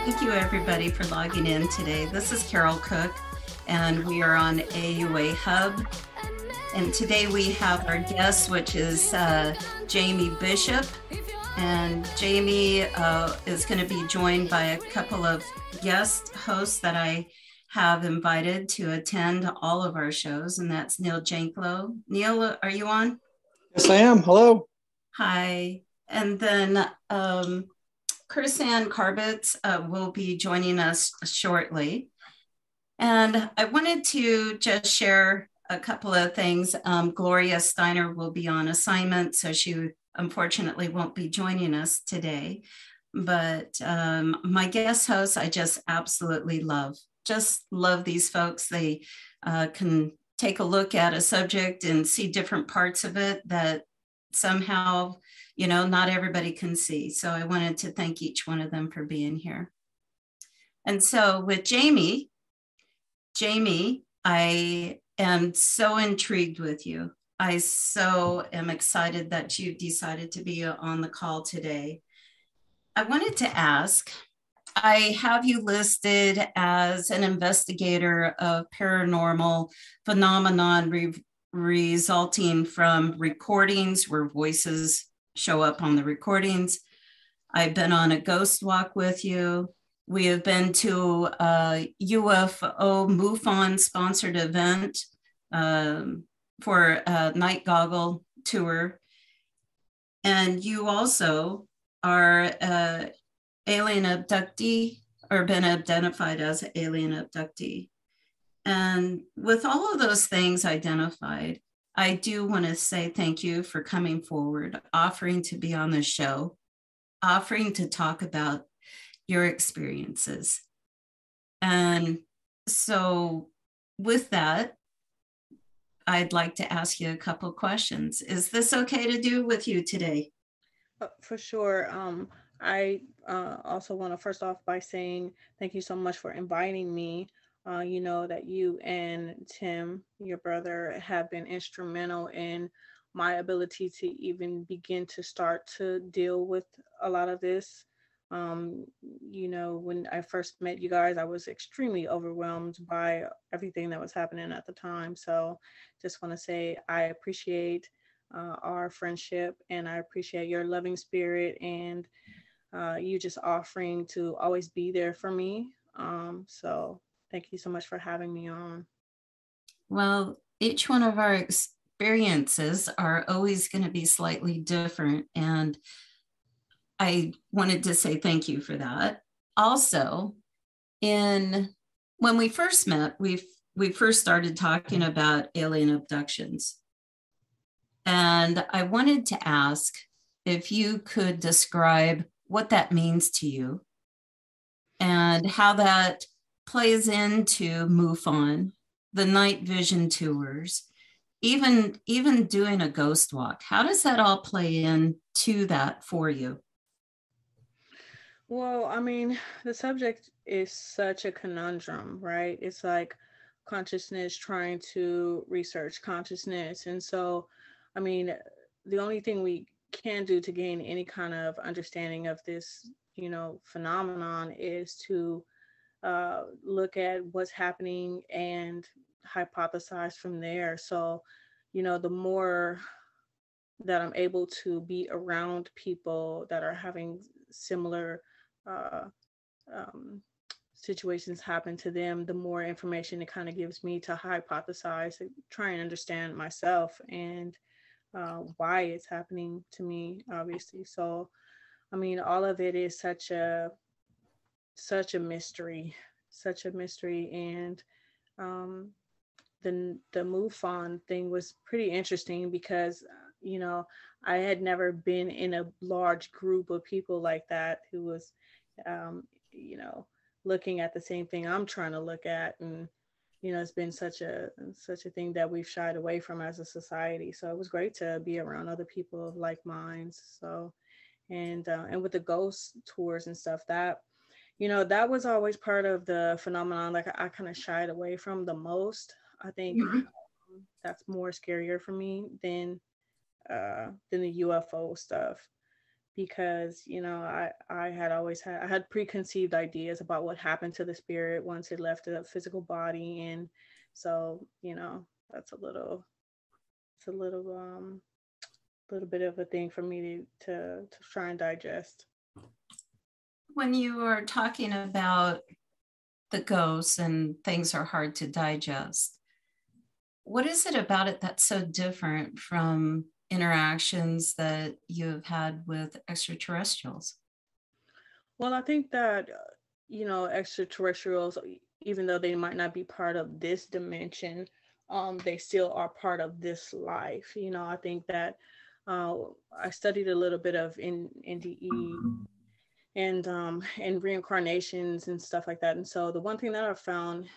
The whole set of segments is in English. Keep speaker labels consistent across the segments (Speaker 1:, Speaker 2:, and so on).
Speaker 1: Thank you, everybody, for logging in today. This is Carol Cook, and we are on AUA Hub. And today we have our guest, which is Jamie Bishop. And Jamie is going to be joined by a couple of guest hosts that I have invited to attend all of our shows, and that's Neil Janklow. Neil, are you on?
Speaker 2: Yes, I am. Hello.
Speaker 1: Hi. And then Chrisanne Carwitz will be joining us shortly. And I wanted to just share a couple of things. Gloria Steiner will be on assignment, so she unfortunately won't be joining us today. But my guest hosts, I just absolutely love. Just love these folks. They can take a look at a subject and see different parts of it that somehow, you know, not everybody can see. So I wanted to thank each one of them for being here. And so with Jamie, I am so intrigued with you. I so am excited that you decided to be on the call today. I wanted to ask, I have you listed as an investigator of paranormal phenomenon resulting from recordings where voices show up on the recordings. I've been on a ghost walk with you. We have been to a UFO MUFON sponsored event for a night goggle tour. And you also are an alien abductee or been identified as an alien abductee. And with all of those things identified, I do want to say thank you for coming forward, offering to be on the show, offering to talk about your experiences. And so with that, I'd like to ask you a couple of questions. Is this okay to do with you today?
Speaker 3: For sure. I also want to first off by saying thank you so much for inviting me. You know that you and Tim, your brother, have been instrumental in my ability to even begin to start to deal with a lot of this. You know, when I first met you guys, I was extremely overwhelmed by everything that was happening at the time. So just want to say I appreciate our friendship, and I appreciate your loving spirit and you just offering to always be there for me. So thank you so much for having me on.
Speaker 1: Well, each one of our experiences are always going to be slightly different. And I wanted to say thank you for that. Also, when we first met, we first started talking about alien abductions. And I wanted to ask if you could describe what that means to you and how that plays into MUFON, the night vision tours, even doing a ghost walk. How does that all play into that for you?
Speaker 3: Well, I mean, the subject is such a conundrum, right? It's like consciousness trying to research consciousness. And so, I mean, the only thing we can do to gain any kind of understanding of this, you know, phenomenon is to look at what's happening and hypothesize from there. So, you know, the more that I'm able to be around people that are having similar uh, um, situations happen to them, the more information it kind of gives me to hypothesize, and try and understand myself and why it's happening to me, obviously. So, I mean, all of it is such a mystery, such a mystery, and um, the MUFON thing was pretty interesting because you know I had never been in a large group of people like that who was you know looking at the same thing I'm trying to look at, and you know it's been such a thing that we've shied away from as a society. So it was great to be around other people of like minds. So and with the ghost tours and stuff, that you know that was always part of the phenomenon like I kind of shied away from the most. I think that's more scarier for me than the UFO stuff because I had I had preconceived ideas about what happened to the spirit once it left the physical body. And so that's it's a little bit of a thing for me to try and digest.
Speaker 1: When you are talking about the ghosts and things are hard to digest, what is it about it that's so different from interactions that you've had with extraterrestrials?
Speaker 3: Well, I think that extraterrestrials, even though they might not be part of this dimension, they still are part of this life. I think that I studied a little bit of NDE and reincarnations and stuff like that. And so the one thing that I found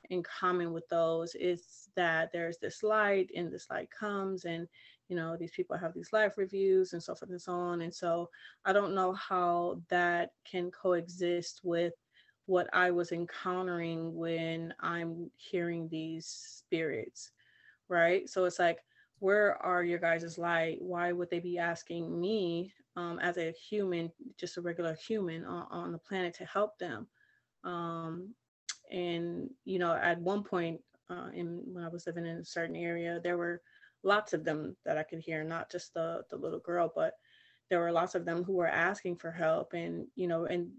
Speaker 3: in common with those is that there's this light, and this light comes, and these people have these life reviews and so forth and so on. And so I don't know how that can coexist with what I was encountering when I'm hearing these spirits, right? So it's like, where are your guys' light? Why would they be asking me, as a human, just a regular human on the planet, to help them? And at one point, when I was living in a certain area, there were lots of them that I could hear, not just the little girl, but there were lots of them who were asking for help. And and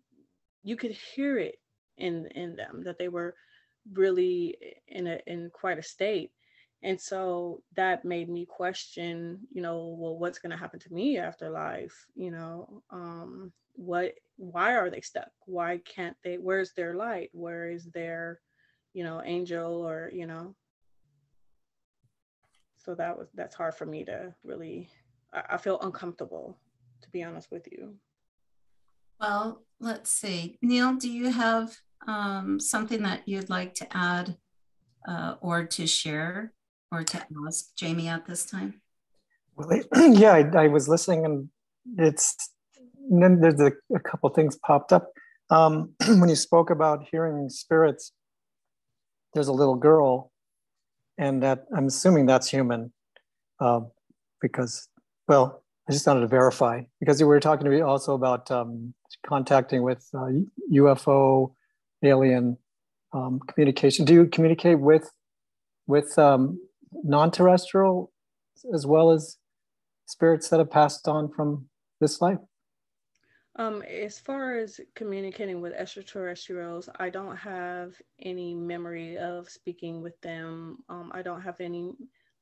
Speaker 3: you could hear it in them that they were really in quite a state. And so that made me question, well, what's going to happen to me after life? Why are they stuck? Why can't they? Where's their light? Where is their angel? Or so that's hard for me to really, I feel uncomfortable, to be honest with you.
Speaker 1: Well, let's see. Neil, do you have something that you'd like to add or to share or to ask Jamie at this time?
Speaker 2: Well, yeah, I was listening, and then there's a couple things popped up. When you spoke about hearing spirits, there's a little girl, and that I'm assuming that's human, because, well, I just wanted to verify, because we were talking to me also about contacting with UFO alien communication. Do you communicate with non-terrestrial as well as spirits that have passed on from this life?
Speaker 3: As far as communicating with extraterrestrials, I don't have any memory of speaking with them. I don't have any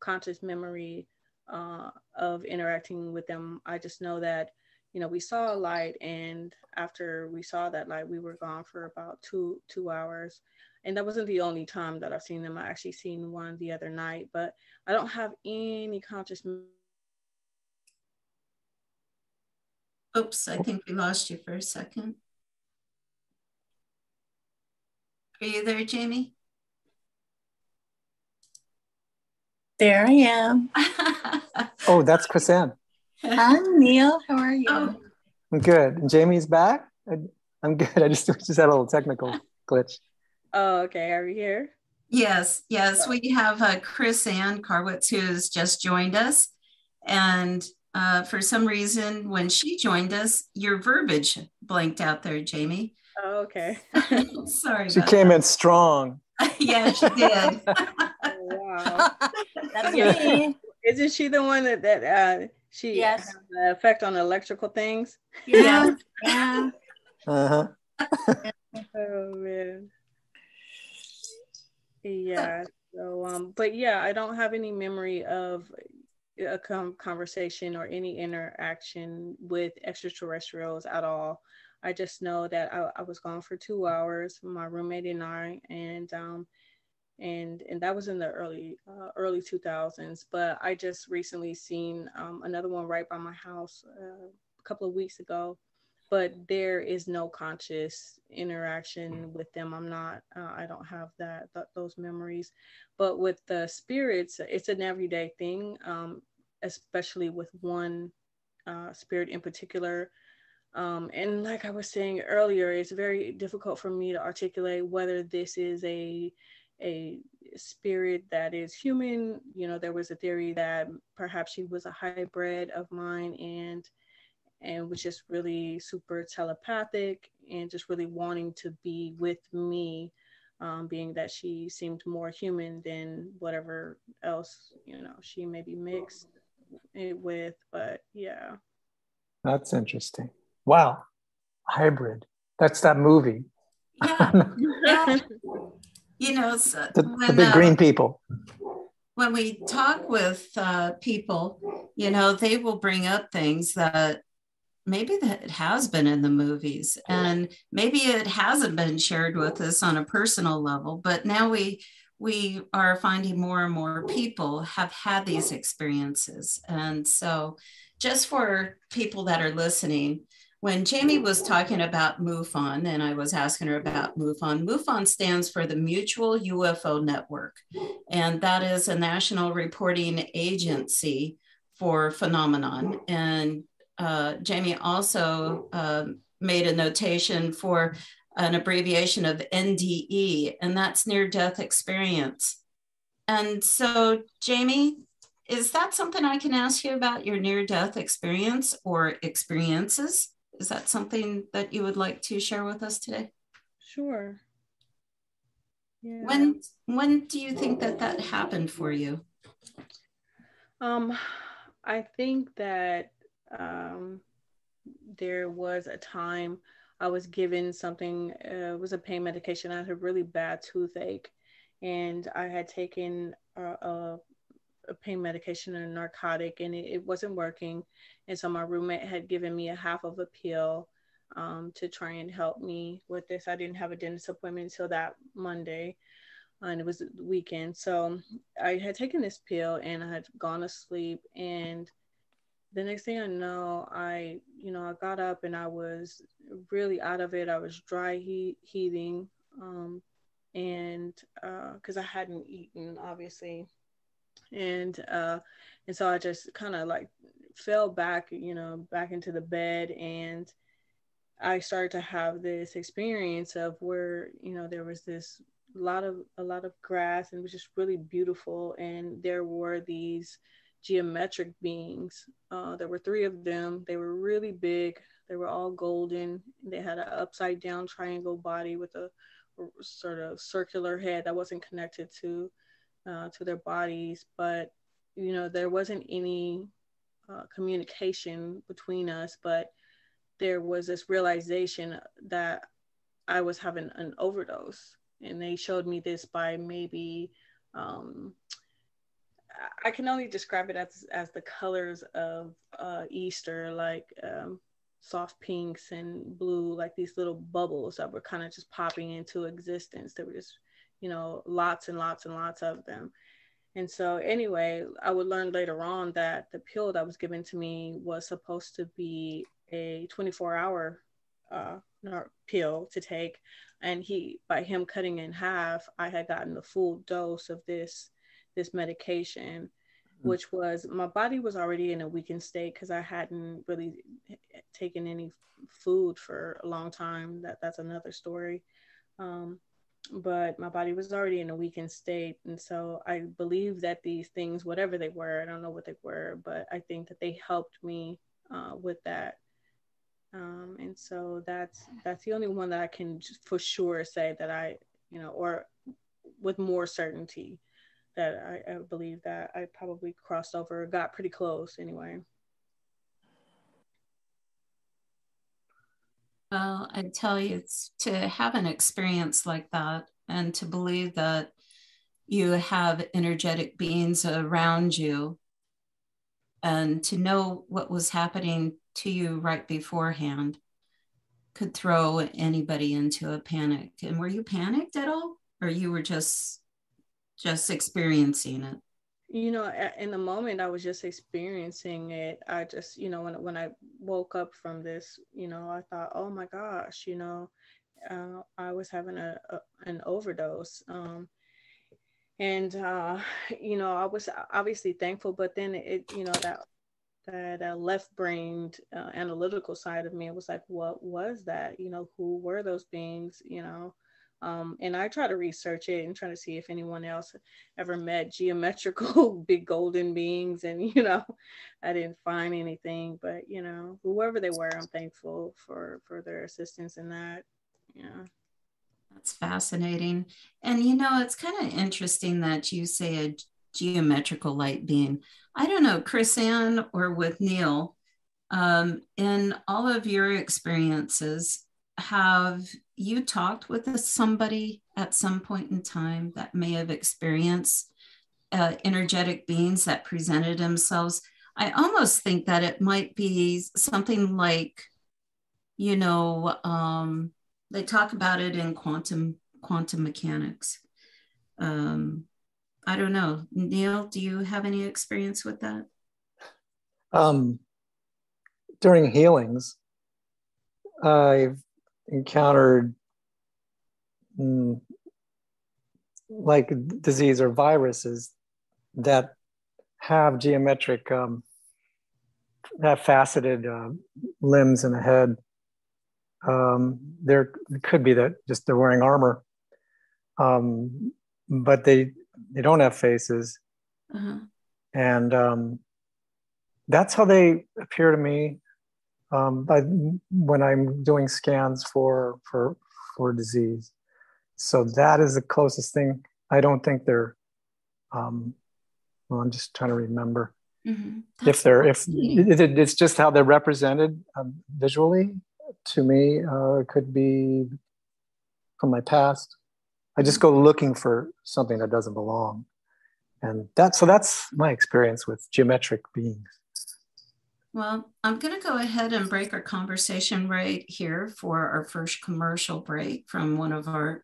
Speaker 3: conscious memory of interacting with them. I just know that, we saw a light, and after we saw that light, we were gone for about two hours. And that wasn't the only time that I've seen them. I actually seen one the other night, but I don't have any conscious.
Speaker 1: Oops, I think we lost you for a second. Are you there, Jamie?
Speaker 4: There I am.
Speaker 2: Oh, that's Chrisanne.
Speaker 4: Hi, Neil. How are you?
Speaker 1: Oh.
Speaker 2: I'm good. And Jamie's back? I'm good. I just had a little technical glitch.
Speaker 3: Oh, okay. Are we here?
Speaker 1: Yes. We have Chrisanne Carwitz, who's just joined us. And for some reason, when she joined us, your verbiage blanked out there, Jamie.
Speaker 3: Oh, okay.
Speaker 1: Sorry.
Speaker 2: She came in strong.
Speaker 1: Yeah, she did.
Speaker 3: Oh, wow.
Speaker 4: That's me.
Speaker 3: Isn't she the one that she
Speaker 4: Yes.
Speaker 3: has the effect on electrical things?
Speaker 4: Yeah. Yeah.
Speaker 2: Uh-huh.
Speaker 3: Oh man. Yeah. So but yeah, I don't have any memory of a conversation or any interaction with extraterrestrials at all. I just know that I was gone for 2 hours, my roommate and I, and that was in the early 2000s. But I just recently seen another one right by my house a couple of weeks ago, but there is no conscious interaction with them. I'm not I don't have those memories. But with the spirits, it's an everyday thing, especially with one spirit in particular. And like I was saying earlier, it's very difficult for me to articulate whether this is a spirit that is human. There was a theory that perhaps she was a hybrid of mine and was just really super telepathic and just really wanting to be with me, being that she seemed more human than whatever else, she may be mixed it with. But yeah.
Speaker 2: That's interesting. Wow. Hybrid. That's that movie.
Speaker 1: Yeah. Yeah. So
Speaker 2: the big green people.
Speaker 1: When we talk with people, they will bring up things that maybe that it has been in the movies, and maybe it hasn't been shared with us on a personal level, but now we are finding more and more people have had these experiences. And so just for people that are listening, when Jamie was talking about MUFON and I was asking her about MUFON, MUFON stands for the Mutual UFO Network. And that is a national reporting agency for phenomenon. And Jamie also made a notation for an abbreviation of NDE, and that's near-death experience. And so, Jamie, is that something I can ask you about, your near-death experience or experiences? Is that something that you would like to share with us today?
Speaker 3: Sure. Yeah.
Speaker 1: When do you think that happened for you?
Speaker 3: I think that there was a time I was given something, it was a pain medication. I had a really bad toothache, and I had taken a pain medication and a narcotic, and it wasn't working. And so my roommate had given me a half of a pill to try and help me with this. I didn't have a dentist appointment until that Monday, and it was the weekend. So I had taken this pill and I had gone to sleep, and the next thing I know, I got up and I was really out of it. I was dry heaving, and because I hadn't eaten, obviously, and so I just kind of like fell back, back into the bed, and I started to have this experience of where there was this a lot of grass, and it was just really beautiful, and there were these geometric beings. There were 3 of them. They were really big. They were all golden. They had an upside down triangle body with a sort of circular head that wasn't connected to their bodies. But there wasn't any communication between us, but there was this realization that I was having an overdose. And they showed me this by maybe I can only describe it as the colors of Easter, like soft pinks and blue, like these little bubbles that were kind of just popping into existence. There were just, lots and lots and lots of them. And so anyway, I would learn later on that the pill that was given to me was supposed to be a 24-hour pill to take. And by him cutting in half, I had gotten the full dose of this medication, which was, my body was already in a weakened state because I hadn't really taken any food for a long time. That's another story. But my body was already in a weakened state. And so I believe that these things, whatever they were, I don't know what they were, but I think that they helped me with that. And so that's the only one that I can for sure say that I, or with more certainty, that I believe that I probably crossed over, got pretty close anyway.
Speaker 1: Well, I tell you, it's to have an experience like that and to believe that you have energetic beings around you and to know what was happening to you right beforehand could throw anybody into a panic. And were you panicked at all? Or you were just experiencing it?
Speaker 3: In the moment I was just experiencing it. I just, when I woke up from this, I thought, oh my gosh, I was having an overdose. And I was obviously thankful, but then it, that left-brained analytical side of me, it was like, what was that? Who were those beings? And I try to research it and try to see if anyone else ever met geometrical big golden beings. And, I didn't find anything, but, whoever they were, I'm thankful for their assistance in that. Yeah.
Speaker 1: That's fascinating. And, it's kind of interesting that you say a geometrical light being. I don't know, Chrisanne or with Neil, in all of your experiences, have you talked with somebody at some point in time that may have experienced energetic beings that presented themselves? I almost think that it might be something like, they talk about it in quantum mechanics. I don't know. Neil, do you have any experience with that?
Speaker 2: During healings, I've encountered like disease or viruses that have geometric, have faceted limbs and a head. There could be that just they're wearing armor, but they don't have faces.
Speaker 1: Uh-huh.
Speaker 2: And that's how they appear to me. When I'm doing scans for disease. So that is the closest thing. I don't think they're, I'm just trying to remember.
Speaker 1: Mm-hmm.
Speaker 2: It's just how they're represented visually to me. It could be from my past. I just go looking for something that doesn't belong. And that's my experience with geometric beings.
Speaker 1: Well, I'm going to go ahead and break our conversation right here for our first commercial break from one of our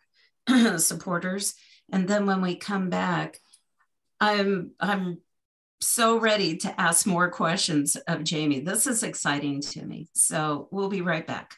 Speaker 1: supporters. And then when we come back, I'm so ready to ask more questions of Jamie. This is exciting to me. So we'll be right back.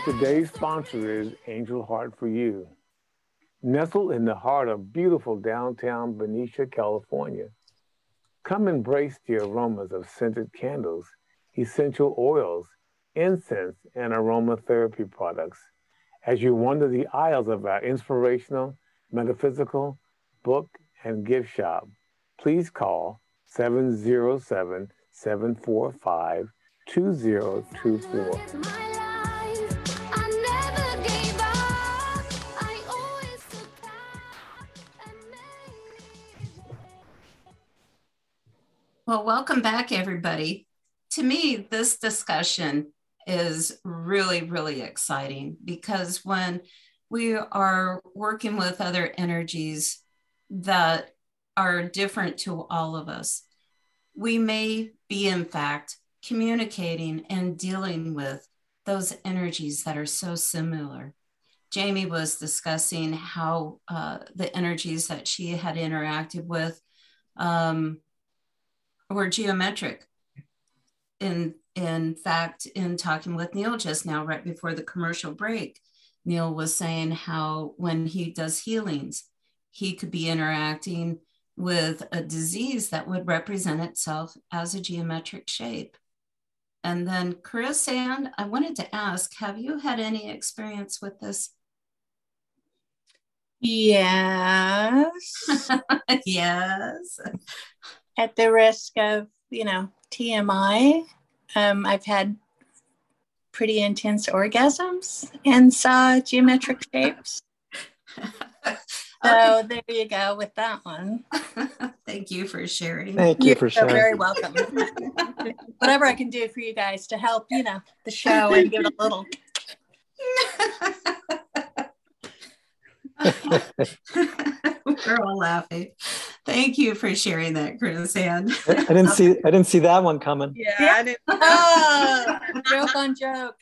Speaker 5: Today's sponsor is Angel Heart for You. Nestled in the heart of beautiful downtown Benicia, California. Come embrace the aromas of scented candles, essential oils, incense, and aromatherapy products as you wander the aisles of our inspirational, metaphysical, book, and gift shop. Please call 707-745-2024.
Speaker 1: Well, welcome back, everybody. To me, this discussion is really, really exciting because when we are working with other energies that are different to all of us, we may be, in fact, communicating and dealing with those energies that are so similar. Jamie was discussing how the energies that she had interacted with were geometric. In fact, in talking with Neil just now, right before the commercial break, Neil was saying how when he does healings, he could be interacting with a disease that would represent itself as a geometric shape. And then, Chrisanne, I wanted to ask, have you had any experience with this?
Speaker 4: Yes.
Speaker 1: Yes.
Speaker 4: At the risk of, TMI, I've had pretty intense orgasms and saw geometric shapes. So there you go with that one.
Speaker 1: Thank you for sharing.
Speaker 2: Thank you for sharing.
Speaker 4: You're very welcome. Whatever I can do for you guys to help, the show and give it a little.
Speaker 1: We're all laughing. Thank you for sharing that, Chrisanne.
Speaker 2: I didn't see that one coming.
Speaker 3: Yeah. I didn't.
Speaker 4: Oh, joke on joke.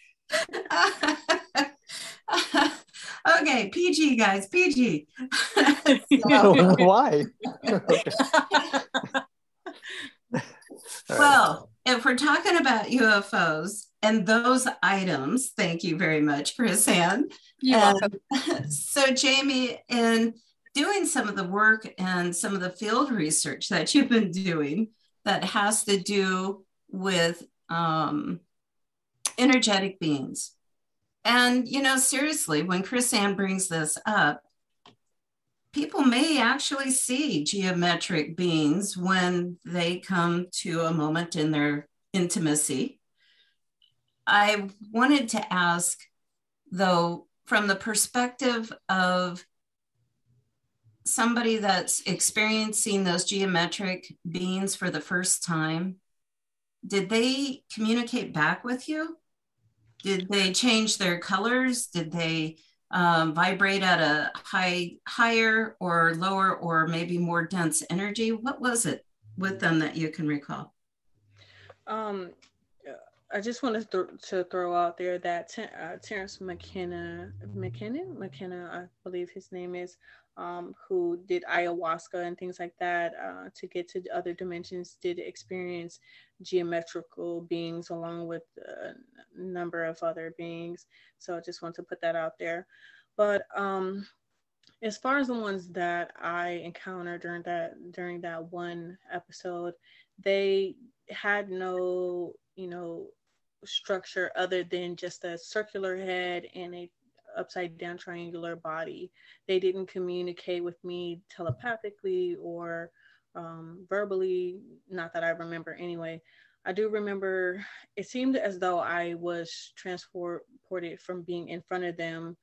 Speaker 1: Okay, PG guys, PG.
Speaker 2: Why?
Speaker 1: Well, if we're talking about UFOs and those items, thank you very much, Chrisanne.
Speaker 4: You're welcome.
Speaker 1: So, Jamie, in doing some of the work and some of the field research that you've been doing that has to do with energetic beings, and seriously, when Chrisanne brings this up, people may actually see geometric beings when they come to a moment in their intimacy. I wanted to ask, though, from the perspective of somebody that's experiencing those geometric beings for the first time, did they communicate back with you? Did they change their colors? Did they vibrate at a higher or lower or maybe more dense energy? What was it with them that you can recall?
Speaker 3: I just wanted to throw out there that Terrence McKenna, I believe his name is, who did ayahuasca and things like that to get to other dimensions, did experience geometrical beings along with a number of other beings. So I just want to put that out there. But as far as the ones that I encountered during that one episode, they had no, structure other than just a circular head and a upside down triangular body. They didn't communicate with me telepathically or verbally, not that I remember anyway. I do remember it seemed as though I was transported from being in front of them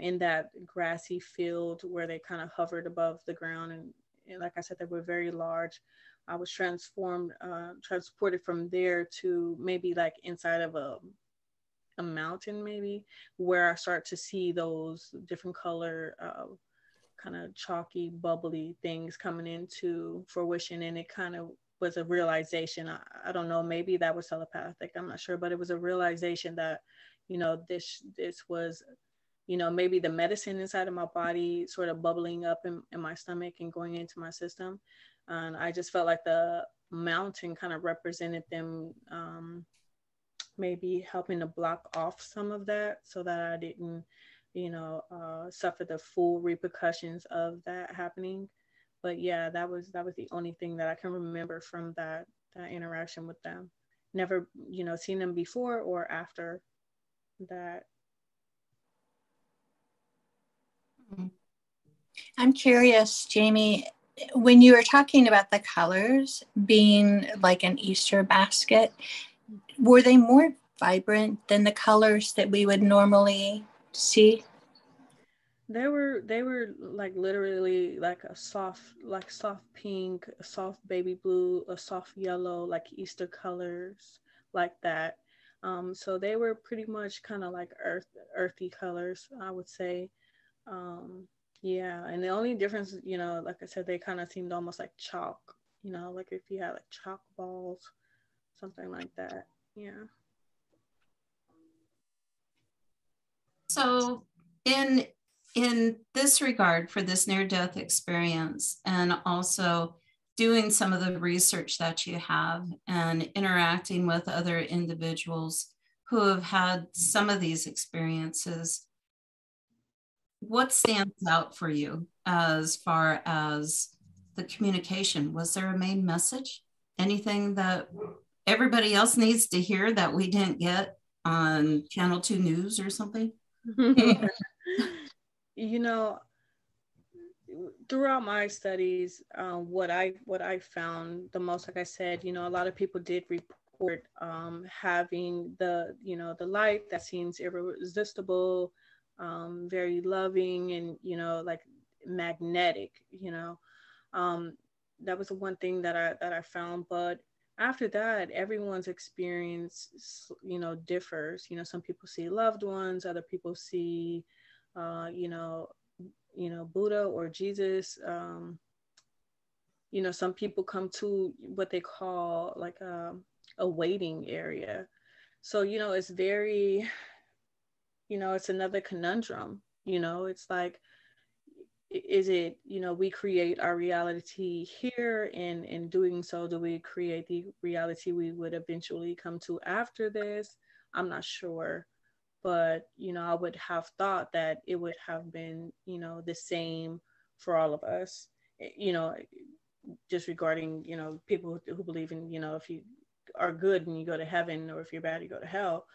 Speaker 3: in that grassy field where they kind of hovered above the ground. And like I said, they were very large. I was transported from there to maybe like inside of a mountain, maybe, where I start to see those different color, kind of chalky, bubbly things coming into fruition. And it kind of was a realization. I don't know, maybe that was telepathic, I'm not sure, but it was a realization that, this was, maybe the medicine inside of my body sort of bubbling up in my stomach and going into my system. And I just felt like the mountain kind of represented them, maybe helping to block off some of that so that I didn't, suffer the full repercussions of that happening. But yeah, that was the only thing that I can remember from that interaction with them. Never, seen them before or after that.
Speaker 4: I'm curious, Jamie, when you were talking about the colors being like an Easter basket, were they more vibrant than the colors that we would normally see?
Speaker 3: They were like literally like soft pink, a soft baby blue, a soft yellow, like Easter colors like that. So they were pretty much kind of like earthy colors, I would say. Yeah, and the only difference, like I said, they kind of seemed almost like chalk, like if you had like chalk balls, something like that. Yeah.
Speaker 1: So in this regard, for this near-death experience, and also doing some of the research that you have and interacting with other individuals who have had some of these experiences, what stands out for you as far as the communication? Was there a main message? Anything that everybody else needs to hear that we didn't get on Channel 2 News or something?
Speaker 3: Throughout my studies, what I found the most, like I said, a lot of people did report having the light that seems irresistible, very loving, and like magnetic. That was the one thing that I found. But after that, everyone's experience differs. Some people see loved ones, other people see Buddha or Jesus. Some people come to what they call like a waiting area. So it's very, it's another conundrum, You know, it's like, is it, you know, we create our reality here, and in doing so, do we create the reality we would eventually come to after this? I'm not sure. But, you know, I would have thought that it would have been, you know, the same for all of us, you know, just regarding, you know, people who believe in, you know, if you are good and you go to heaven, or if you're bad, you go to hell.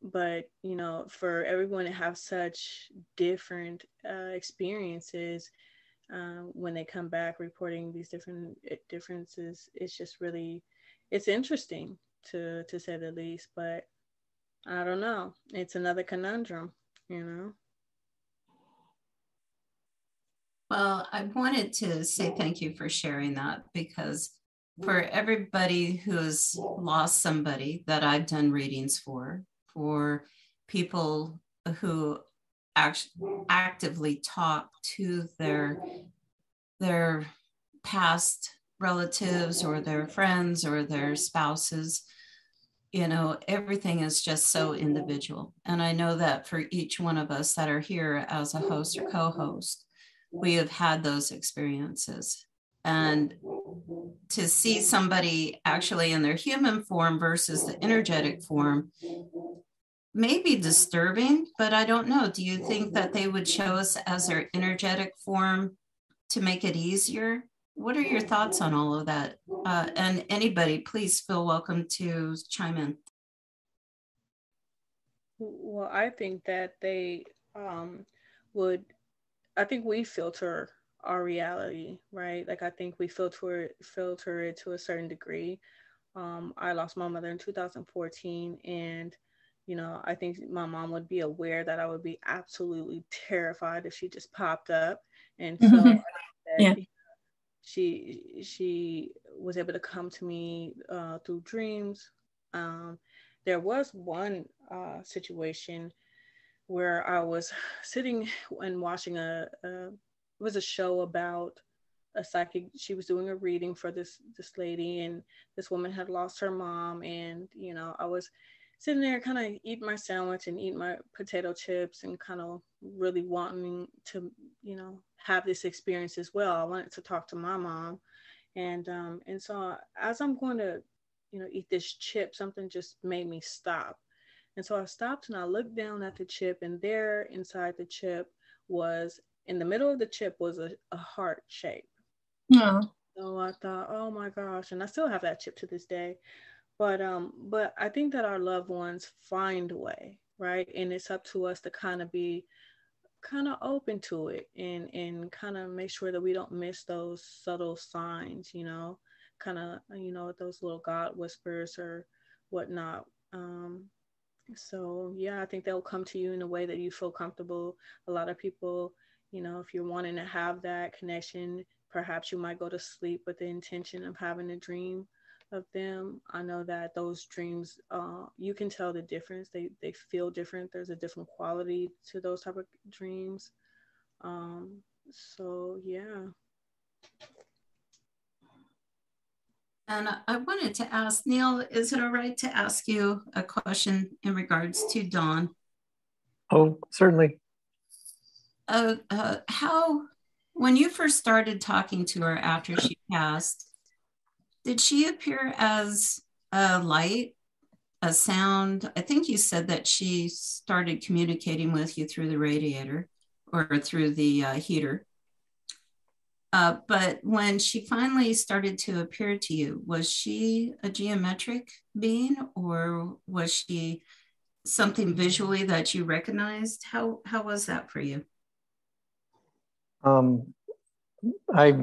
Speaker 3: But, you know, for everyone to have such different experiences when they come back reporting these different differences, it's just really, it's interesting to say the least. But I don't know. It's another conundrum, you know?
Speaker 1: Well, I wanted to say thank you for sharing that, because for everybody who's lost somebody that I've done readings for people who actively talk to their past relatives or their friends or their spouses, you know, everything is just so individual. And I know that for each one of us that are here as a host or co-host, we have had those experiences. And to see somebody actually in their human form versus the energetic form may be disturbing, but I don't know. Do you think that they would show us as their energetic form to make it easier? What are your thoughts on all of that? And anybody, please feel welcome to chime in.
Speaker 3: Well, I think that they would, I think we filter our reality, right? Like, I think we filter it to a certain degree. I lost my mother in 2014, and you know, I think my mom would be aware that I would be absolutely terrified if she just popped up. And so I think that she was able to come to me through dreams. There was one situation where I was sitting and watching it was a show about a psychic. She was doing a reading for this lady, and this woman had lost her mom. And you know, I was sitting there kind of eating my sandwich and eating my potato chips and kind of really wanting to, you know, have this experience as well. I wanted to talk to my mom. And so as I'm going to, you know, eat this chip, something just made me stop. And so I stopped and I looked down at the chip, and there inside the chip was, in the middle of the chip was a heart shape.
Speaker 4: No.
Speaker 3: So I thought, oh my gosh, and I still have that chip to this day. But I think that our loved ones find a way, right? And it's up to us to kind of be kind of open to it, and kind of make sure that we don't miss those subtle signs, you know, kind of, you know, those little God whispers or whatnot. So yeah, I think they'll come to you in a way that you feel comfortable. A lot of people, you know, if you're wanting to have that connection, perhaps you might go to sleep with the intention of having a dream of them. I know that those dreams, you can tell the difference. They feel different. There's a different quality to those type of dreams. So yeah.
Speaker 1: And I wanted to ask Neil, is it all right to ask you a question in regards to Dawn?
Speaker 2: Oh, certainly.
Speaker 1: How, when you first started talking to her after she passed, did she appear as a light, a sound? I think you said that she started communicating with you through the radiator or through the heater. But when she finally started to appear to you, was she a geometric being, or was she something visually that you recognized? How was that for you?
Speaker 2: I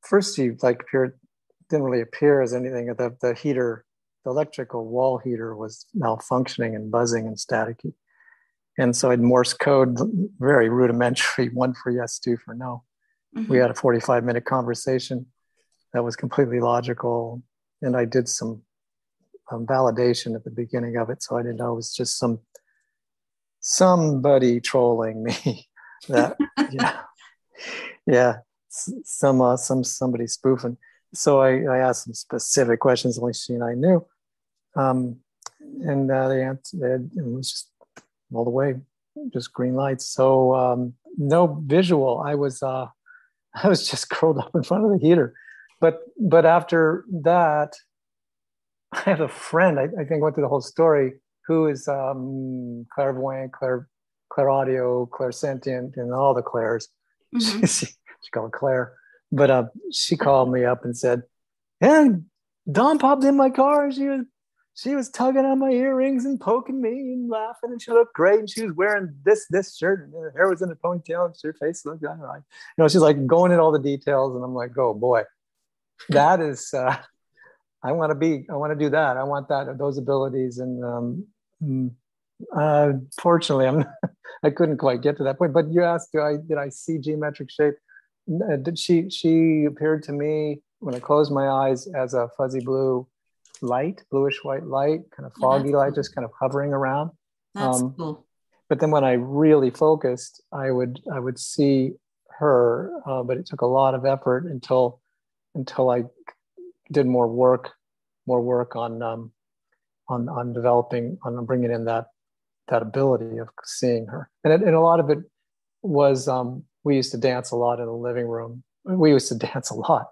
Speaker 2: first, she didn't really appear as anything. The heater, the electrical wall heater, was malfunctioning and buzzing and staticky, and so I'd Morse code, very rudimentary, 1 for yes, 2 for no. Mm-hmm. We had a 45-minute conversation that was completely logical, and I did some validation at the beginning of it, so I didn't know it was just somebody trolling me. That somebody spoofing. So I asked some specific questions only she and I knew, and they answered. It was just all the way just green lights. So no visual. I was just curled up in front of the heater. But after that, I have a friend, I think went through the whole story, who is clairvoyant, clairaudio, clairsentient, and all the clairs.
Speaker 1: Mm-hmm.
Speaker 2: She called Claire. But she called me up and said, "Yeah, Dawn popped in my car and she was tugging on my earrings and poking me and laughing, and she looked great, and she was wearing this shirt, and her hair was in a ponytail, and her face looked all right." You know, she's like going into all the details, and I'm like, "Oh boy, that is I want to do that. I want those abilities." And fortunately, I couldn't quite get to that point. But you asked, did I see geometric shape? Did she appeared to me when I closed my eyes as a fuzzy blue light, bluish white light, kind of foggy light, just kind of hovering around.
Speaker 1: That's cool.
Speaker 2: But then when I really focused, I would see her, but it took a lot of effort until I did more work on developing, on bringing in that ability of seeing her. And a lot of it was, we used to dance a lot in the living room. We used to dance a lot.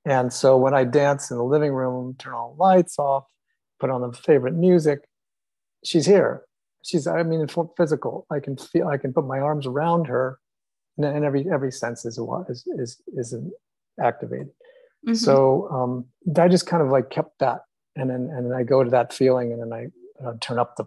Speaker 2: And so when I dance in the living room, turn all the lights off, put on the favorite music, she's here. Physical. I can put my arms around her, and every sense is activated. Mm-hmm. So I just kind of like kept that, and then I go to that feeling, and then I turn up the.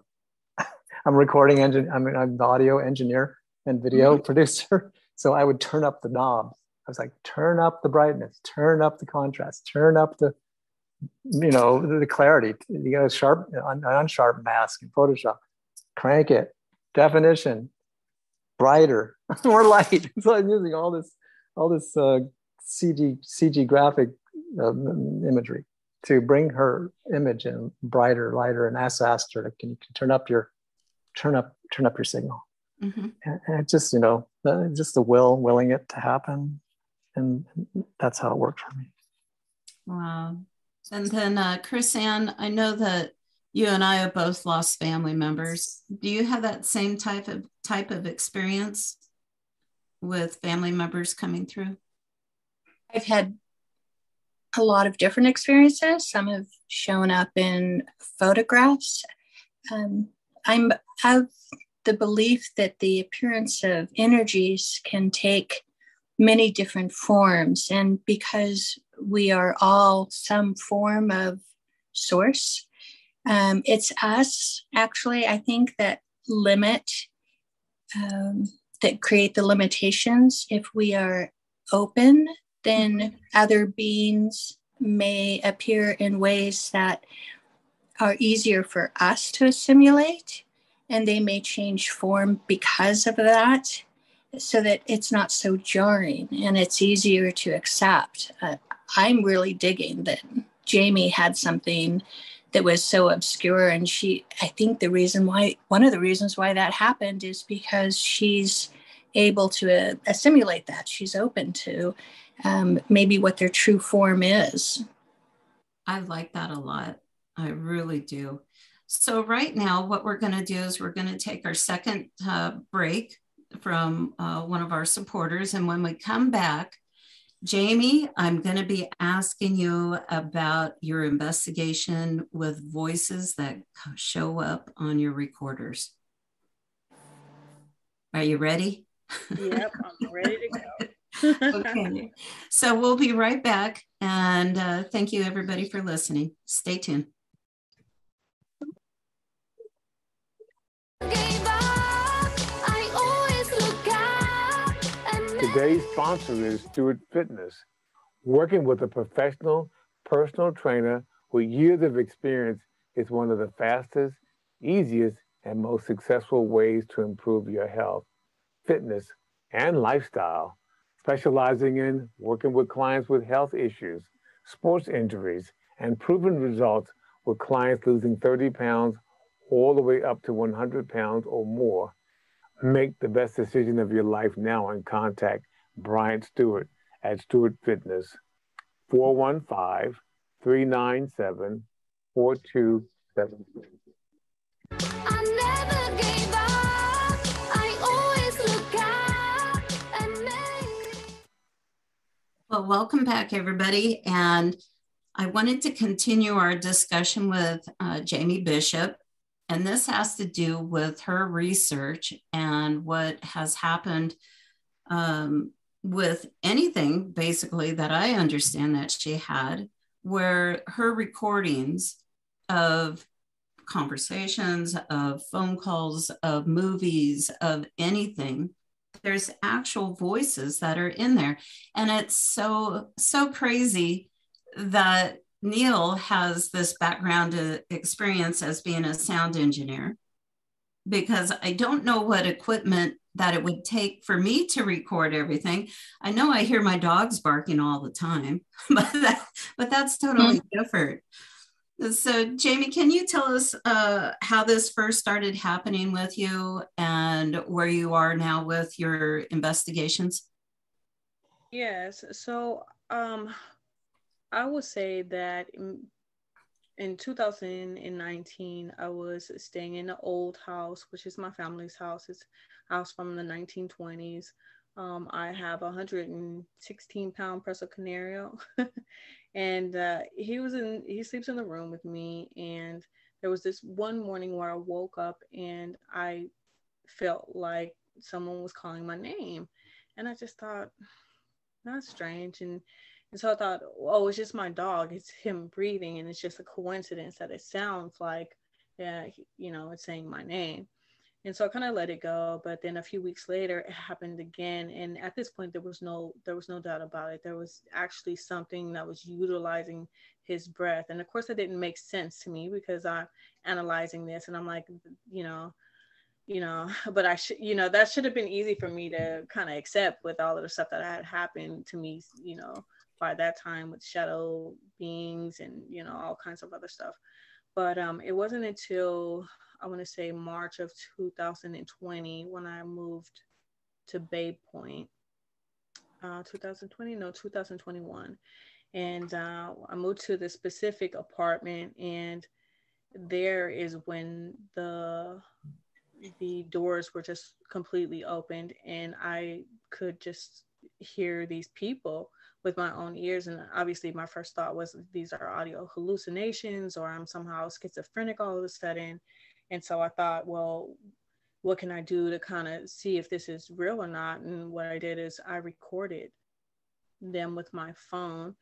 Speaker 2: I'm recording engine. I'm the audio engineer and video producer, so I would turn up the knobs. I was like, turn up the brightness, turn up the contrast, turn up the clarity. You got an unsharp mask in Photoshop. Crank it, definition, brighter, more light. So I'm using all this CG graphic imagery to bring her image in brighter, lighter, and asked her, can you turn up your signal? Mm-hmm. And it just, just the willing it to happen. And that's how it worked for me.
Speaker 1: Wow. And then Chrisanne, I know that you and I have both lost family members. Do you have that same type of experience with family members coming through?
Speaker 4: I've had a lot of different experiences. Some have shown up in photographs. I'm of the belief that the appearance of energies can take many different forms. And because we are all some form of source, it's us, actually, I think, that that create the limitations. If we are open, then other beings may appear in ways that are easier for us to assimilate, and they may change form because of that, so that it's not so jarring and it's easier to accept. I'm really digging that Jamie had something that was so obscure, and I think one of the reasons why that happened is because she's able to assimilate that. She's open to maybe what their true form is.
Speaker 1: I like that a lot. I really do. So right now, what we're going to do is we're going to take our second break from one of our supporters. And when we come back, Jamie, I'm going to be asking you about your investigation with voices that show up on your recorders. Are you ready?
Speaker 3: Yep, I'm ready to go.
Speaker 1: Okay, so we'll be right back. And thank you, everybody, for listening. Stay tuned.
Speaker 5: Today's sponsor is Stewart Fitness. Working with a professional personal trainer with years of experience is one of the fastest, easiest, and most successful ways to improve your health, fitness, and lifestyle. Specializing in working with clients with health issues, sports injuries, and proven results with clients losing 30 pounds all the way up to 100 pounds or more. Make the best decision of your life now and contact Bryant Stewart at Stewart Fitness, 415-397-4273.
Speaker 1: Well, welcome back, everybody. And I wanted to continue our discussion with Jamie Bishop. And this has to do with her research and what has happened with anything, basically, that I understand that she had, where her recordings of conversations, of phone calls, of movies, of anything, there's actual voices that are in there. And it's so crazy that Neil has this background experience as being a sound engineer, because I don't know what equipment that it would take for me to record everything. I know I hear my dogs barking all the time, but that's totally different. So Jamie, can you tell us how this first started happening with you and where you are now with your investigations?
Speaker 3: Yes. So I would say that in 2019, I was staying in an old house, which is my family's house. It's a house from the 1920s. I have a 116-pound Presa Canario. And he sleeps in the room with me. And there was this one morning where I woke up and I felt like someone was calling my name. And I just thought, that's strange. And so I thought, oh, it's just my dog. It's him breathing. And it's just a coincidence that it sounds like, it's saying my name. And so I kind of let it go. But then a few weeks later, it happened again. And at this point, there was no doubt about it. There was actually something that was utilizing his breath. And of course, that didn't make sense to me because I'm analyzing this and I'm like, but I should, that should have been easy for me to kind of accept with all of the stuff that had happened to me, by that time with shadow beings and, all kinds of other stuff. But it wasn't until I want to say March of 2020 when I moved to Bay Point. 2021. And I moved to this specific apartment, and there is when the doors were just completely opened, and I could just hear these people with my own ears. And obviously my first thought was these are audio hallucinations or I'm somehow schizophrenic all of a sudden. And so I thought, well, what can I do to kind of see if this is real or not? And what I did is I recorded them with my phone,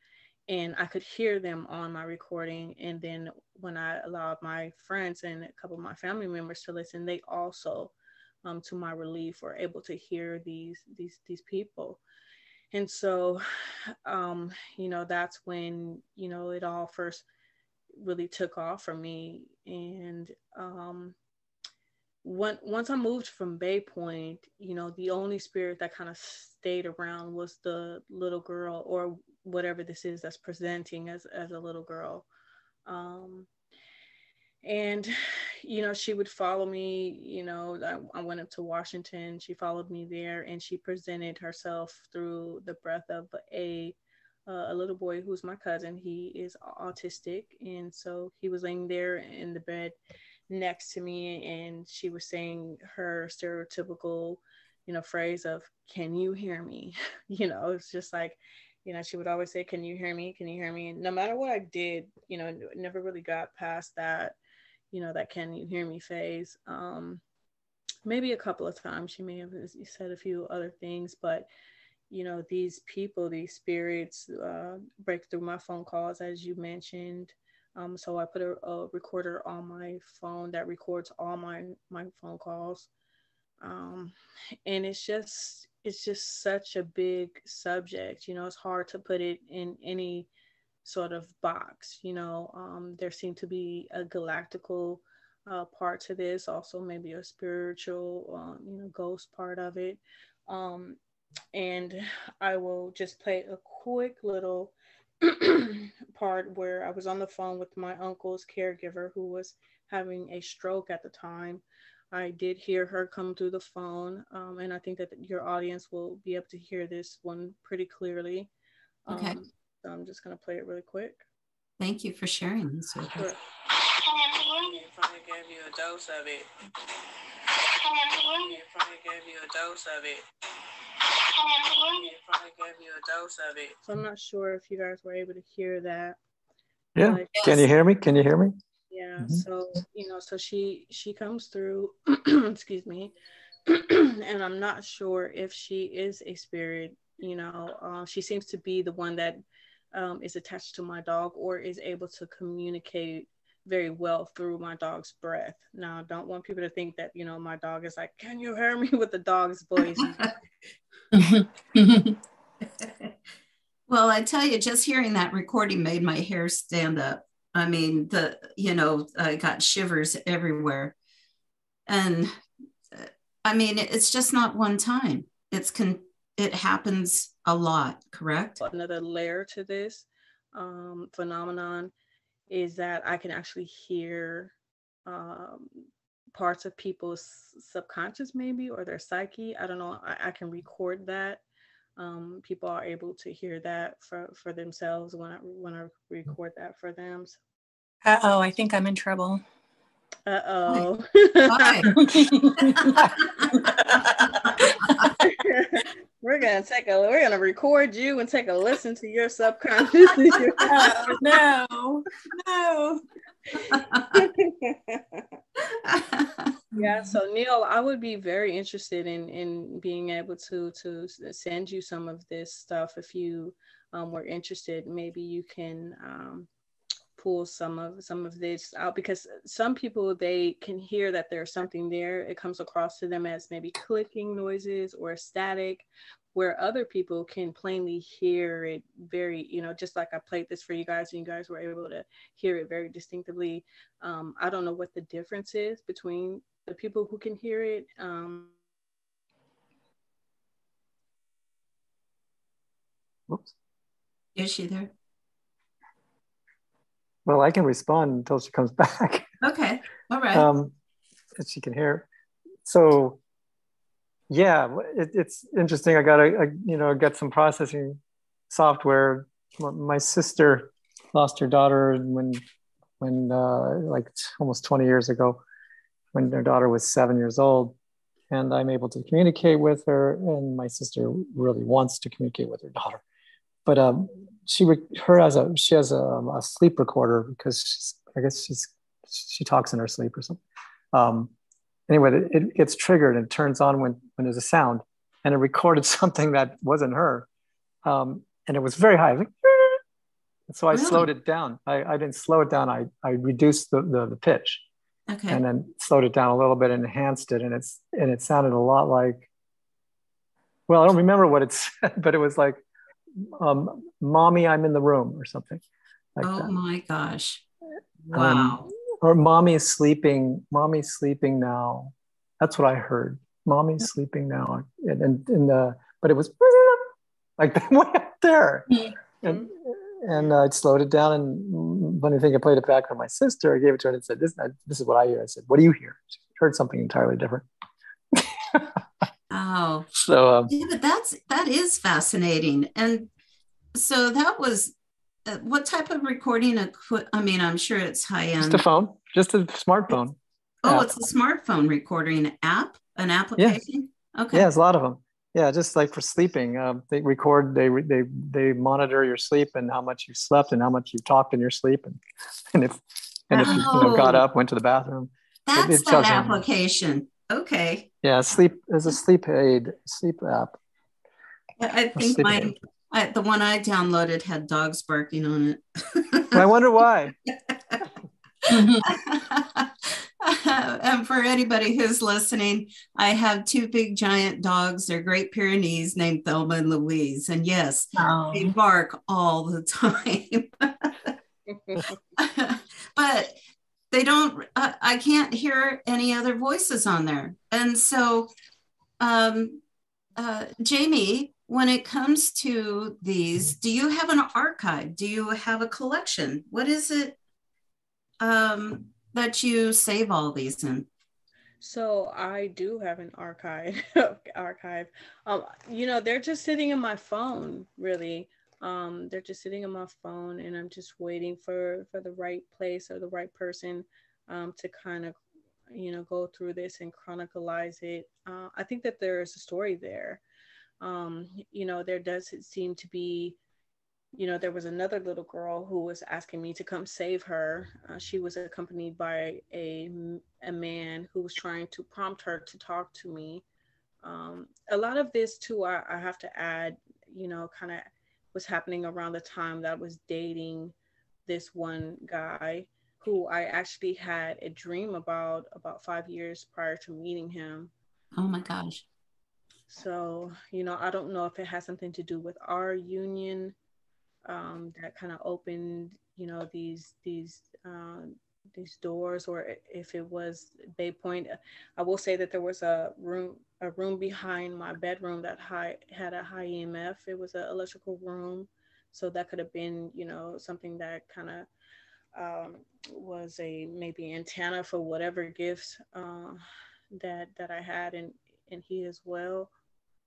Speaker 3: and I could hear them on my recording. And then when I allowed my friends and a couple of my family members to listen, they also, to my relief, were able to hear these people. And so, that's when, it all first really took off for me. And once I moved from Bay Point, the only spirit that kind of stayed around was the little girl, or whatever this is that's presenting as a little girl. And, she would follow me, I went up to Washington, she followed me there, and she presented herself through the breath of a little boy who's my cousin. He is autistic. And so he was laying there in the bed next to me, and she was saying her stereotypical, phrase of, "Can you hear me?" It's just like, she would always say, "Can you hear me? Can you hear me?" And no matter what I did, it never really got past that, that "can you hear me" phase. Maybe a couple of times she may have said a few other things, but these people, these spirits, break through my phone calls, as you mentioned. So I put a recorder on my phone that records all my phone calls. And it's just such a big subject. It's hard to put it in any sort of box. There seemed to be a galactical part to this, also maybe a spiritual, ghost part of it. And I will just play a quick little part where I was on the phone with my uncle's caregiver who was having a stroke at the time. I did hear her come through the phone, and I think that your audience will be able to hear this one pretty clearly.
Speaker 1: Okay.
Speaker 3: So I'm just going to play it really quick.
Speaker 1: Thank you for sharing this with us.
Speaker 3: Sure. If I gave you a dose of it. If I gave you a dose of it. probably gave you a dose of it. So I'm not sure if you guys were able to hear that.
Speaker 2: Yeah.
Speaker 3: But,
Speaker 2: Can you hear me? Can you hear me?
Speaker 3: Yeah.
Speaker 2: Mm-hmm.
Speaker 3: So, so she comes through, excuse me. And I'm not sure if she is a spirit, she seems to be the one that is attached to my dog or is able to communicate very well through my dog's breath. Now, I don't want people to think that, my dog is like, can you hear me, with the dog's voice?
Speaker 1: Well, I tell you, just hearing that recording made my hair stand up. I mean, I got shivers everywhere. And I mean, it's just not one time. It happens a lot, correct?
Speaker 3: Another layer to this phenomenon is that I can actually hear parts of people's subconscious, maybe, or their psyche. I don't know. I can record that. People are able to hear that for themselves when I record that for them. So.
Speaker 4: Uh-oh, I think I'm in trouble.
Speaker 3: Uh-oh.
Speaker 1: Why?
Speaker 3: We're gonna record you and take a listen to your subconscious.
Speaker 4: Oh, no.
Speaker 3: Yeah, so Neil, I would be very interested in being able to send you some of this stuff if you were interested. Maybe you can pull some of this out, because some people, they can hear that there's something there. It comes across to them as maybe clicking noises or static, where other people can plainly hear it very, just like I played this for you guys and you guys were able to hear it very distinctively. I don't know what the difference is between the people who can hear it.
Speaker 2: Whoops.
Speaker 1: Is she there?
Speaker 2: Well, I can respond until she comes back.
Speaker 1: Okay. All right.
Speaker 2: If she can hear. So, yeah, it's interesting. I got some processing software. My sister lost her daughter when like almost 20 years ago, when her daughter was 7 years old, and I'm able to communicate with her, and my sister really wants to communicate with her daughter, but she has a sleep recorder, because she talks in her sleep or something. Anyway, it gets triggered and turns on when there's a sound, and it recorded something that wasn't her, and it was very high. Like, so I slowed it down. I didn't slow it down. I reduced the pitch,
Speaker 1: Okay.
Speaker 2: and then slowed it down a little bit and enhanced it, and it sounded a lot like. Well, I don't remember what it said, but it was like, "Mommy, I'm in the room," or something like that.
Speaker 1: Oh my gosh! Wow.
Speaker 2: Or "Mommy's sleeping. Mommy's sleeping now." That's what I heard. "Mommy's sleeping now," but it was like way up there, and I slowed it down. And funny thing, I played it back for my sister. I gave it to her and said, "This is what I hear." I said, "What do you hear?" She heard something entirely different.
Speaker 1: Oh,
Speaker 2: so
Speaker 1: yeah, but that is fascinating. And so that was what type of recording? I mean, I'm sure it's high end.
Speaker 2: Just a phone, just a smartphone.
Speaker 1: Oh, it's a smartphone recording app, an application.
Speaker 2: Yeah.
Speaker 1: Okay.
Speaker 2: Yeah, there's a lot of them. Yeah, just like for sleeping, they record, they monitor your sleep and how much you slept and how much you talked in your sleep, and if you got up, went to the bathroom.
Speaker 1: That's that application. Okay.
Speaker 2: Yeah, there's a sleep app.
Speaker 1: I think the one I downloaded had dogs barking on it.
Speaker 2: I wonder why.
Speaker 1: And for anybody who's listening, I have two big giant dogs. They're Great Pyrenees named Thelma and Louise. And yes, they bark all the time. But they don't, I can't hear any other voices on there. And so, Jamie, when it comes to these, do you have an archive? Do you have a collection? What is it that you save all these in?
Speaker 3: So I do have an archive. They're just sitting in my phone, really. They're just sitting in my phone, and I'm just waiting for the right place or the right person to kind of, go through this and chronicleize it. I think that there is a story there. You know, there does seem to be, you know, there was another little girl who was asking me to come save her. She was accompanied by a man who was trying to prompt her to talk to me. A lot of this too, I have to add, you know, kind of was happening around the time that I was dating this one guy who I actually had a dream about 5 years prior to meeting him.
Speaker 1: Oh my gosh.
Speaker 3: So, you know, I don't know if it has something to do with our union, that kind of opened, you know, these doors, or if it was Bay Point. I will say that there was a room behind my bedroom that had a high EMF. It was an electrical room, so that could have been, you know, something that kind of was a maybe antenna for whatever gifts that I had, and he as well.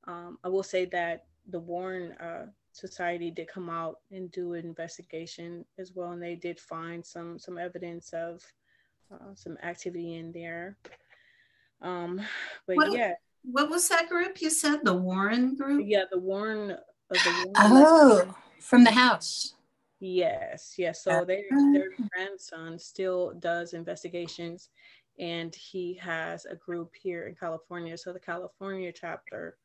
Speaker 3: I will say that the Warren Society did come out and do an investigation as well, and they did find some evidence of some activity in there. But
Speaker 1: What,
Speaker 3: yeah,
Speaker 1: what was that group you said? The Warren group?
Speaker 3: yeah, the Warren.
Speaker 4: Oh, from the house.
Speaker 3: Yes, yes. So their grandson still does investigations, and he has a group here in California. So the California chapter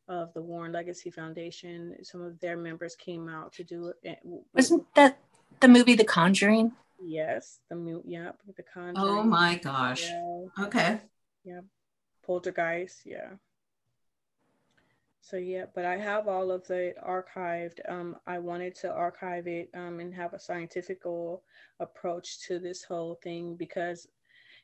Speaker 3: of the Warren Legacy Foundation, some of their members came out to do it.
Speaker 4: Wasn't that the movie The Conjuring?
Speaker 3: Yes, the Conjuring.
Speaker 1: Oh my gosh.
Speaker 3: Yeah.
Speaker 1: Okay.
Speaker 3: Yeah, Poltergeist. Yeah. So yeah, but I have all of it archived. I wanted to archive it and have a scientific approach to this whole thing because,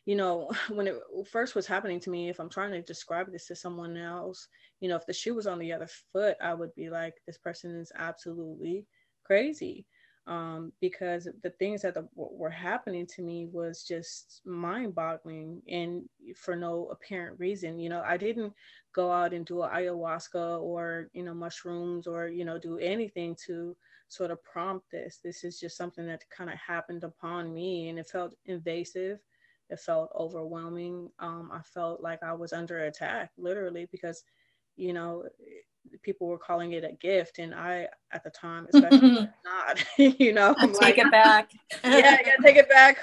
Speaker 3: you know, when it first was happening to me, if I'm trying to describe this to someone else, you know, if the shoe was on the other foot, I would be like, this person is absolutely crazy. Because the things that were happening to me was just mind-boggling, and for no apparent reason. You know, I didn't go out and do ayahuasca or, you know, mushrooms or, you know, do anything to sort of prompt this. This is just something that kind of happened upon me, and it felt invasive. It felt overwhelming. I felt like I was under attack, literally, because, you know, people were calling it a gift, and I, at the time, especially not, you know, I'm
Speaker 4: take it back.
Speaker 3: Yeah, take it back.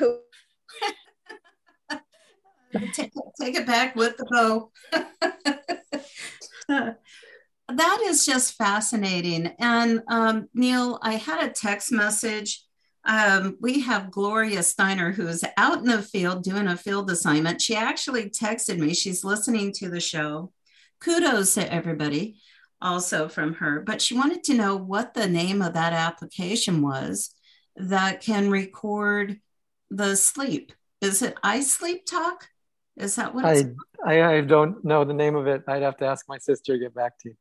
Speaker 1: Take it back with the bow. That is just fascinating. And Neil, I had a text message. We have Gloria Steiner, who is out in the field doing a field assignment. She actually texted me. She's listening to the show. Kudos to everybody also from her. But she wanted to know what the name of that application was that can record the sleep. Is it iSleep Talk? Is that what it's
Speaker 2: I don't know the name of it. I'd have to ask my sister to get back to you.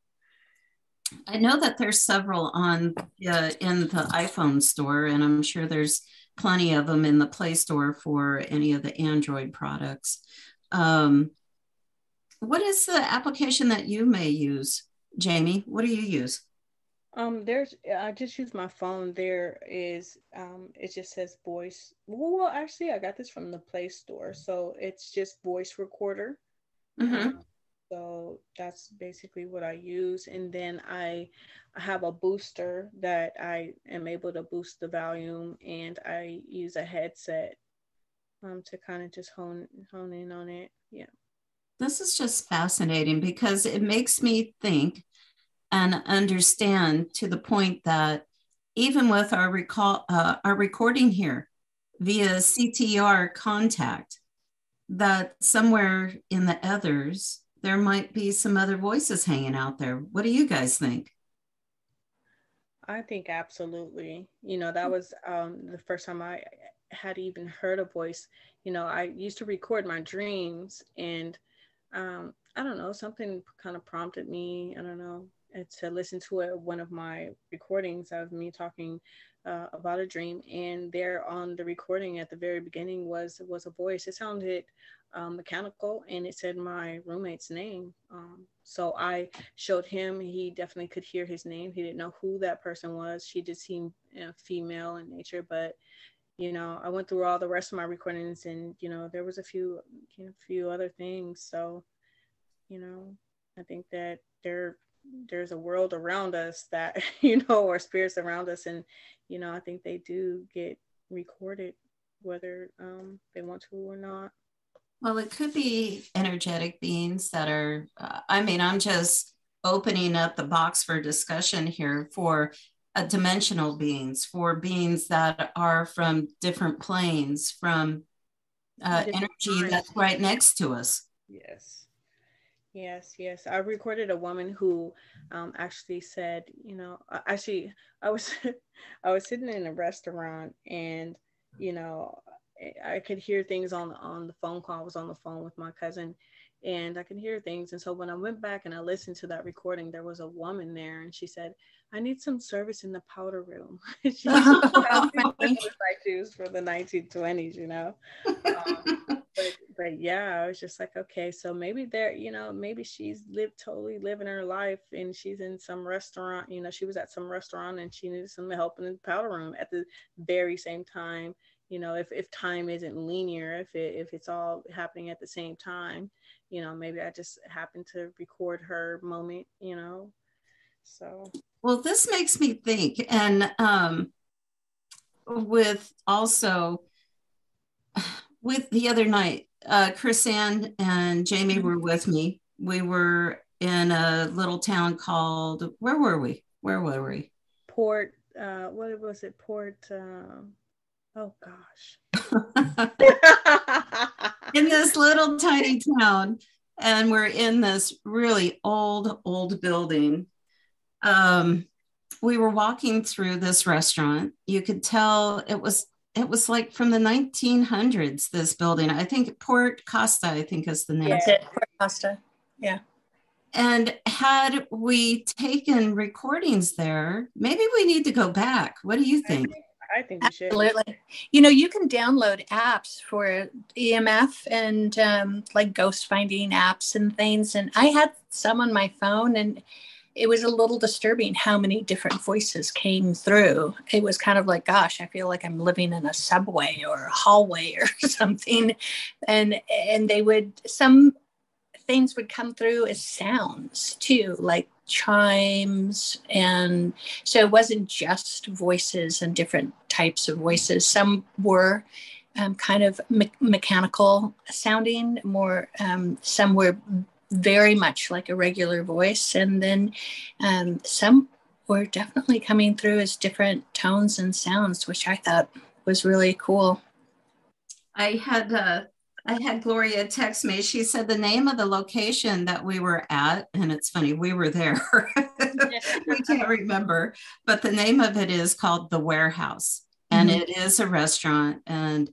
Speaker 1: I know that there's several on in the iPhone store, and I'm sure there's plenty of them in the Play Store for any of the Android products. What is the application that you may use, Jamie? What do you use?
Speaker 3: I just use my phone. There is, it just says voice. Well, actually, I got this from the Play Store, so it's just voice recorder.
Speaker 1: Mm-hmm.
Speaker 3: So that's basically what I use. And then I have a booster that I am able to boost the volume, and I use a headset to kind of just hone in on it. Yeah.
Speaker 1: This is just fascinating because it makes me think and understand to the point that even with our recording here via CTR contact, that somewhere in the others, there might be some other voices hanging out there. What do you guys think?
Speaker 3: I think absolutely. You know, that was the first time I had even heard a voice. You know, I used to record my dreams, and I don't know, something kind of prompted me, I don't know, to listen to one of my recordings of me talking about a dream. And there on the recording at the very beginning was a voice. It sounded mechanical, and it said my roommate's name. So I showed him. He definitely could hear his name. He didn't know who that person was. She just seemed female in nature, but you know, I went through all the rest of my recordings, and you know, there was a few other things. So, you know, I think that they're there's a world around us that, you know, or spirits around us. And, you know, I think they do get recorded, whether they want to or not.
Speaker 1: Well, it could be energetic beings that are, I mean, I'm just opening up the box for discussion here for dimensional beings, for beings that are from different planes, from energy that's right next to us.
Speaker 3: Yes. Yes. I recorded a woman who actually said, you know, actually I was I was sitting in a restaurant, and, you know, I could hear things on the phone call. I was on the phone with my cousin, and I could hear things. And so when I went back and I listened to that recording, there was a woman there, and she said, "I need some service in the powder room." She was for the 1920s, you know. But yeah, I was just like, okay, so maybe there, you know, maybe she's totally living her life, and she's in some restaurant, you know, she was at some restaurant and she needed some help in the powder room at the very same time. You know, if time isn't linear, if it's all happening at the same time, you know, maybe I just happened to record her moment, you know. So, well,
Speaker 1: this makes me think, and with the other night, Chrisanne and Jamie were with me. We were in a little town called, where were we? Port,
Speaker 3: what was it? Port, oh gosh.
Speaker 1: In this little tiny town, and we're in this really old building. We were walking through this restaurant. You could tell it was like from the 1900s, this building. I think Port Costa, I think is the name.
Speaker 4: That's it, Port Costa. Yeah.
Speaker 1: And had we taken recordings there, maybe we need to go back. What do you think?
Speaker 3: I think we should.
Speaker 4: Absolutely. You know, you can download apps for EMF and like ghost finding apps and things. And I had some on my phone, and it was a little disturbing how many different voices came through. It was kind of like, gosh, I feel like I'm living in a subway or a hallway or something. And some things would come through as sounds too, like chimes. And so it wasn't just voices and different types of voices. Some were kind of mechanical sounding, more, some were very much like a regular voice, and then some were definitely coming through as different tones and sounds, which I thought was really cool.
Speaker 1: I had Gloria text me. She said the name of the location that we were at, and it's funny, we were there. We can't remember, but the name of it is called The Warehouse, and it is a restaurant. And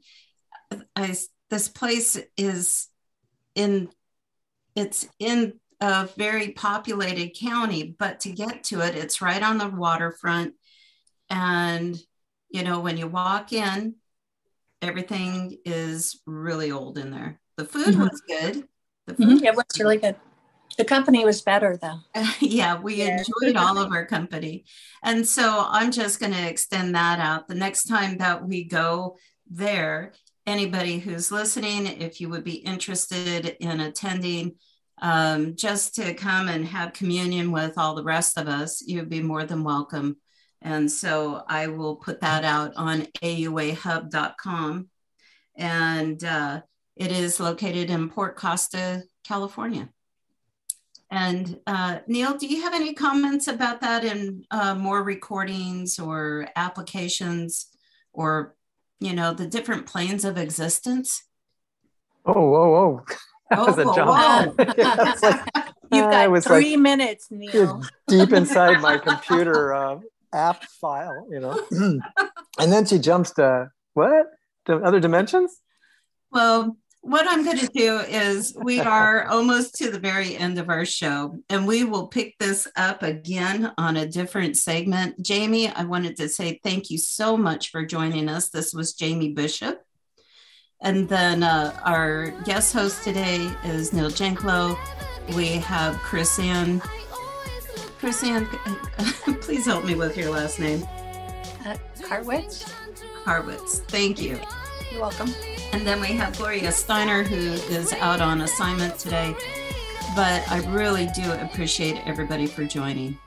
Speaker 1: this place is it's in a very populated county, but to get to it, it's right on the waterfront. And, you know, when you walk in, everything is really old in there. The food was good.
Speaker 4: It was really good. The company was better, though.
Speaker 1: Yeah, we enjoyed all of our company. And so I'm just going to extend that out. The next time that we go there, anybody who's listening, if you would be interested in attending, just to come and have communion with all the rest of us, you'd be more than welcome. And so I will put that out on auahub.com. And it is located in Port Costa, California. And Neil, do you have any comments about that, and more recordings or applications, or, you know, the different planes of existence?
Speaker 2: Oh. That was a jump. It's like,
Speaker 4: you've got 3 minutes, Neil.
Speaker 2: Deep inside my computer app file, you know. And then she jumps to what? To other dimensions?
Speaker 1: Well, what I'm going to do is, we are almost to the very end of our show, and we will pick this up again on a different segment. Jamie, I wanted to say thank you so much for joining us. This was Jamie Bishop. And then our guest host today is Neil Janklow. We have Chrisanne, please help me with your last name.
Speaker 4: Carwitz.
Speaker 1: Thank you.
Speaker 4: You're welcome.
Speaker 1: And then we have Gloria Steiner, who is out on assignment today. But I really do appreciate everybody for joining.